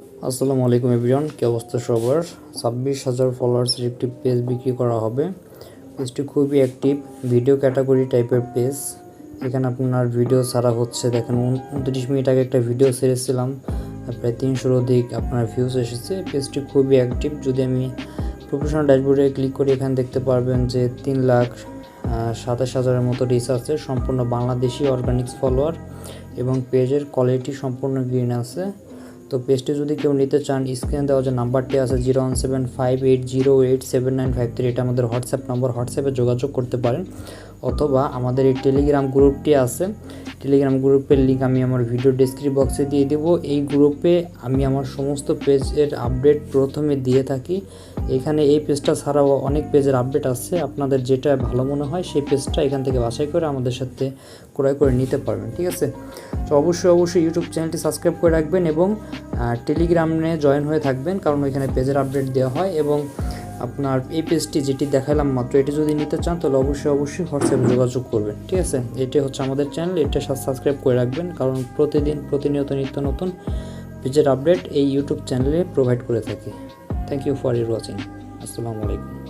আসসালামু আলাইকুম এভরিওয়ান, কি অবস্থা সবার? 26,000 ফলোয়ার্সের একটি পেজ বিক্রি করা হবে। পেজটি খুবই অ্যাক্টিভ, ভিডিও ক্যাটাগরি টাইপের পেজ। এখানে আপনার ভিডিও ছাড়া হচ্ছে, দেখেন 29 মিনিট আগে একটা ভিডিও ছেড়েছিলাম, প্রায় 300-র অধিক আপনার ভিউজ এসেছে। পেজটি খুবই অ্যাক্টিভ। যদি আমি প্রফেশনাল ড্যাশবোর্ডে ক্লিক করি, এখানে দেখতে পারবেন যে 3,27,000-এর মতো রিচ আছে। সম্পূর্ণ বাংলাদেশি অর্গানিক্স ফলোয়ার এবং পেজের কোয়ালিটি সম্পূর্ণ গ্রিন আছে। তো পেজটি যদি কেউ নিতে চান, স্ক্রিনে দেওয়া যে নাম্বারটি আছে 0175808795 এটা আমাদের হোয়াটসঅ্যাপ নম্বর, হোয়াটসঅ্যাপে যোগাযোগ করতে পারেন। অথবা আমাদের এই টেলিগ্রাম গ্রুপটি আছে, টেলিগ্রাম গ্রুপের লিঙ্ক আমি আমার ভিডিও ডেসক্রিপশন বক্সে দিয়ে দেব। এই গ্রুপে আমি আমার সমস্ত পেজের আপডেট প্রথমে দিয়ে থাকি। এখানে এই পেজটা ছাড়াও অনেক পেজের আপডেট আছে, আপনাদের যেটা ভালো মনে হয় সেই পেজটা এখান থেকে বাছাই করে আমাদের সাথে ক্রয় করে নিতে পারবেন, ঠিক আছে? তো অবশ্যই ইউটিউব চ্যানেলটি সাবস্ক্রাইব করে রাখবেন এবং টেলিগ্রামে জয়েন হয়ে থাকবেন, কারণ ওইখানে পেজের আপডেট দেওয়া হয়। এবং আপনার এই পেজটি যেটি দেখালাম মাত্র, এটি যদি নিতে চান তাহলে অবশ্যই হোয়াটসঅ্যাপে যোগাযোগ করবেন, ঠিক আছে? এটি হচ্ছে আমাদের চ্যানেল, এটা সাবস্ক্রাইব করে রাখবেন, কারণ প্রতিনিয়ত নিত্য নতুন পেজের আপডেট এই ইউটিউব চ্যানেলে প্রোভাইড করে থাকি। Thank you for your watching. আসসালামু আলাইকুম।